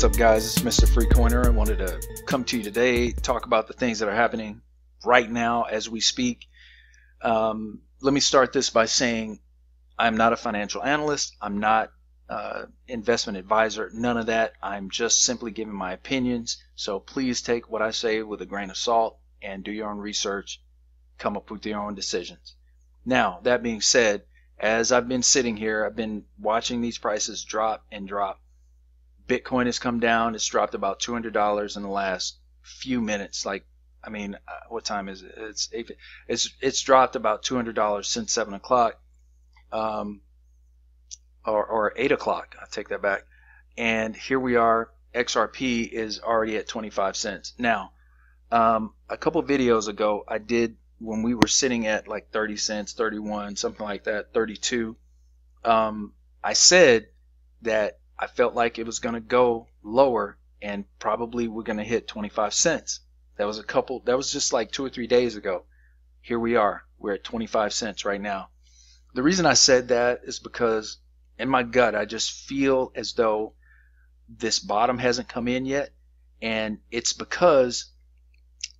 up, guys? It's Mr. Free Coiner. I wanted to come to you today, talk about the things that are happening right now as we speak. Let me start this by saying I'm not a financial analyst. I'm not investment advisor, none of that. I'm just simply giving my opinions. So please take what I say with a grain of salt and do your own research, come up with your own decisions. Now, that being said, as I've been sitting here, I've been watching these prices drop and drop. Bitcoin has come down. It's dropped about $200 in the last few minutes. Like, I mean, what time is it? It's dropped about $200 since 7 o'clock, or 8 o'clock. I take that back. And here we are. XRP is already at 25 cents. Now, a couple videos ago, I did, when we were sitting at like 30 cents, 31, something like that, 32, I said that I felt like it was going to go lower and probably we're going to hit 25 cents. That was just like 2 or 3 days ago. Here we are. We're at 25 cents right now. The reason I said that is because in my gut, I just feel as though this bottom hasn't come in yet. And it's because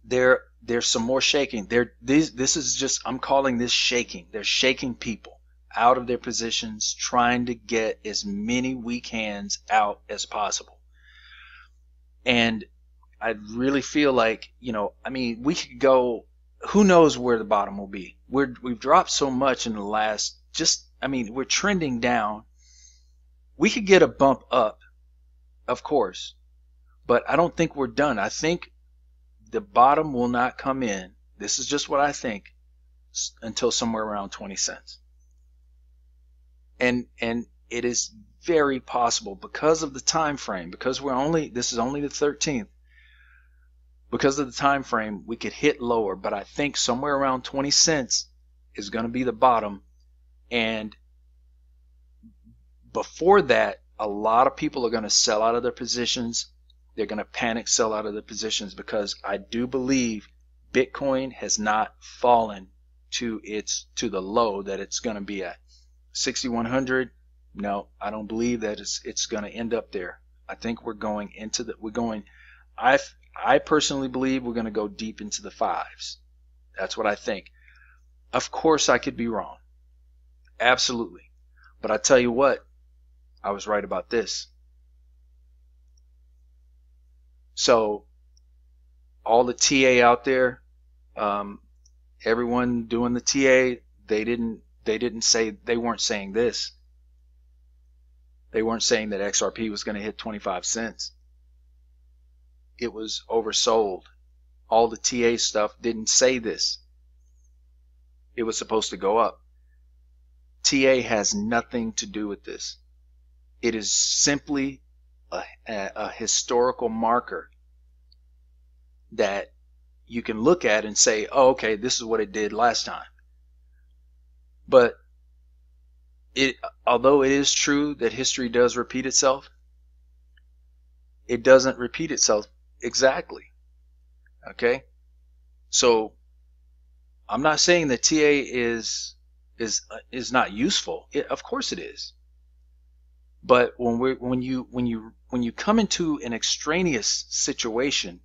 there's some more shaking. This is just, I'm calling this shaking. They're shaking people out of their positions, trying to get as many weak hands out as possible. And I really feel like, I mean, we could go, who knows where the bottom will be. We've dropped so much in the last, we're trending down. We could get a bump up, of course, but I don't think we're done. I think the bottom will not come in. This is just what I think, until somewhere around 20 cents. And it is very possible because of the time frame, because this is only the 13th. Because of the time frame, we could hit lower, but I think somewhere around 20 cents is going to be the bottom. And before that, a lot of people are going to sell out of their positions. They're going to panic sell out of their positions, because I do believe Bitcoin has not fallen to the low that it's going to be at. 6,100. No, I don't believe that it's going to end up there. I think we're going into I personally believe we're going to go deep into the fives. That's what I think. Of course, I could be wrong. Absolutely. But I tell you what, I was right about this. So all the TA out there, everyone doing the TA, they weren't saying this. They weren't saying that XRP was going to hit 25 cents. It was oversold. All the TA stuff didn't say this. It was supposed to go up. TA has nothing to do with this. It is simply a historical marker that you can look at and say, oh, okay, this is what it did last time. But although it is true that history does repeat itself, it doesn't repeat itself exactly. Okay? So I'm not saying that TA is not useful. Of course it is. But when you come into an extraneous situation,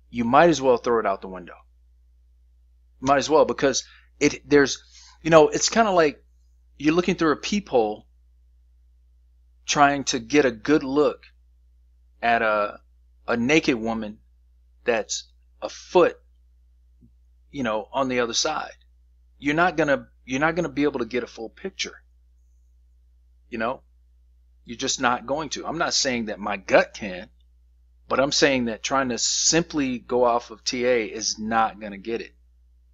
you might as well throw it out the window. Might as well, because it's kind of like you're looking through a peephole trying to get a good look at a naked woman that's a foot, on the other side. You're not gonna be able to get a full picture. You're just not going to. I'm not saying that my gut can, but I'm saying that trying to simply go off of TA is not gonna get it.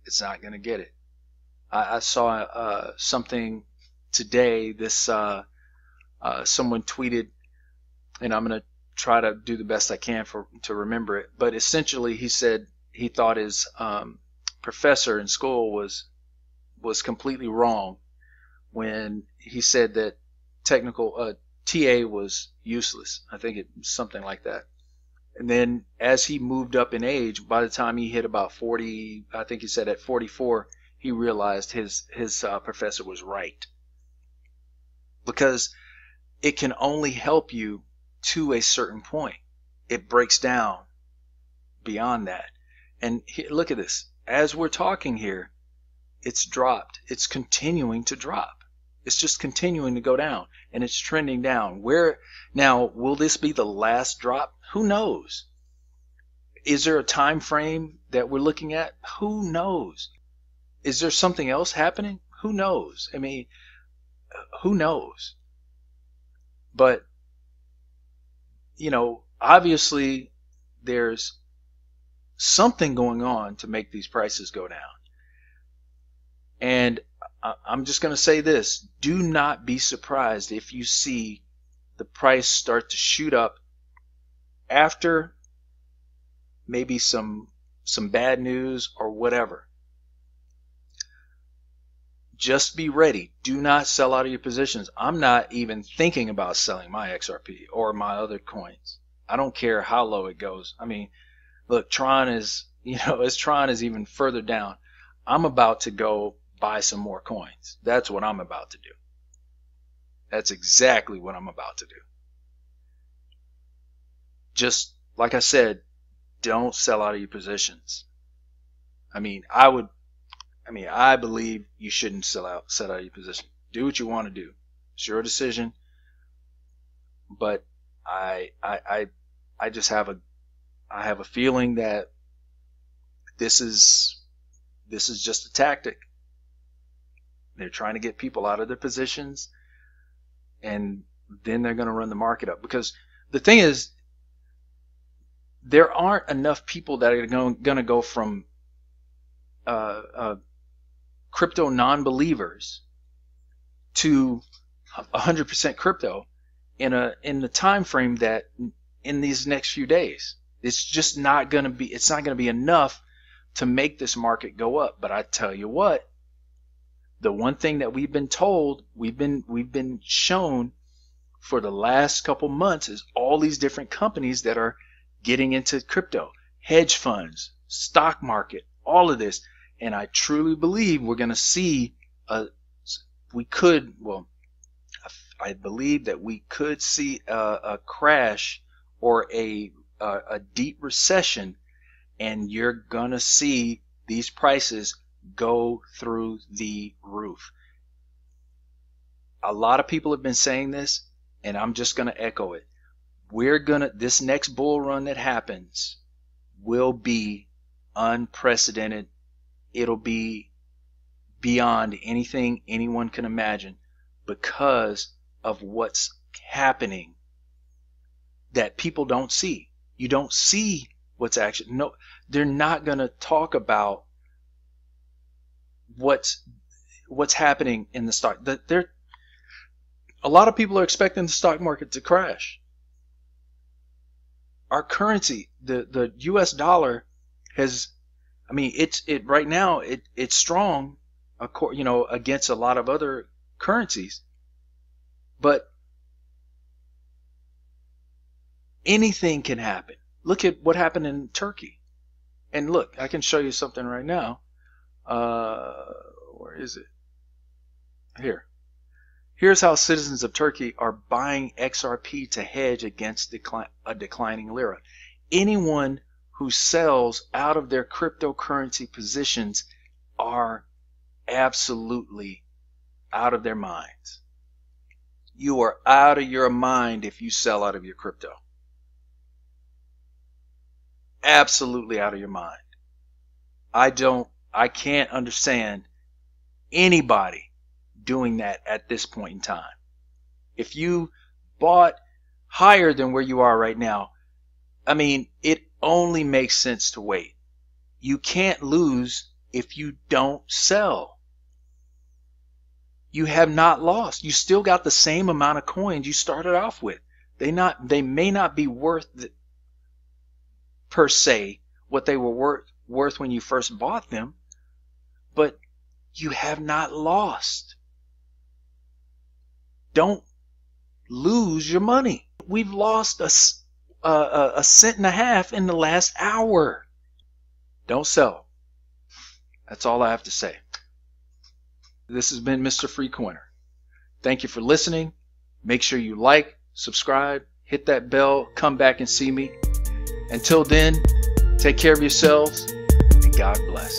It's not gonna get it. I saw something today. Someone tweeted, and I'm gonna try to do the best I can to remember it. But essentially, he said he thought his professor in school was completely wrong when he said that TA was useless. I think it was something like that. And then as he moved up in age, by the time he hit about 40, I think he said at 44, he realized his professor was right. Because it can only help you to a certain point. it breaks down beyond that. And here, look at this. As we're talking here, it's dropped. It's continuing to drop. It's just continuing to go down, and it's trending down. Where now, will this be the last drop? Who knows? Is there a time frame that we're looking at? Who knows? Is there something else happening? Who knows? I mean, who knows? But, you know, obviously there's something going on to make these prices go down. And I'm just going to say this. Do not be surprised if you see the price start to shoot up after maybe some bad news or whatever. Just be ready. Do not sell out of your positions. I'm not even thinking about selling my XRP or my other coins. I don't care how low it goes. I mean, look, Tron is, you know, as Tron is even further down, I'm about to go buy some more coins. That's what I'm about to do. That's exactly what I'm about to do. Just like I said, don't sell out of your positions. I mean, I believe you shouldn't sell out of your position. Do what you want to do. It's your decision. But I just have a feeling that this is just a tactic. They're trying to get people out of their positions, and then they're going to run the market up. Because the thing is, there aren't enough people that are going to go from crypto non-believers to 100% crypto in the time frame that in these next few days. It's just not going to be. It's not going to be enough to make this market go up. But I tell you what, the one thing that we've been told, we've been shown for the last couple months is all these different companies that are getting into crypto, hedge funds, stock market, all of this. And I truly believe we're going to see I believe that we could see a crash or a deep recession, and you're going to see these prices go through the roof. A lot of people have been saying this, and I'm just going to echo it. This next bull run that happens will be unprecedented. It'll be beyond anything anyone can imagine because of what's happening that people don't see. You don't see what's actually, no, they're not going to talk about what's happening in the stock. A lot of people are expecting the stock market to crash. Our currency, the US dollar has, I mean, right now it's strong, you know, against a lot of other currencies, but anything can happen. Look at what happened in Turkey, and look, I can show you something right now. Where is it? Here. Here's how citizens of Turkey are buying XRP to hedge against a declining lira. Anyone who sells out of their cryptocurrency positions are absolutely out of their minds. You are out of your mind if you sell out of your crypto. Absolutely out of your mind. I can't understand anybody doing that at this point in time. If you bought higher than where you are right now, I mean, it only makes sense to wait. You can't lose if you don't sell. You have not lost. You still got the same amount of coins you started off with. They may not be worth per se what they were worth when you first bought them, but you have not lost. Don't lose your money. We've lost a cent and a half in the last hour. Don't sell. That's all I have to say. This has been Mr. Free Coiner. Thank you for listening. Make sure you like, subscribe, hit that bell, come back and see me. Until then, take care of yourselves and God bless.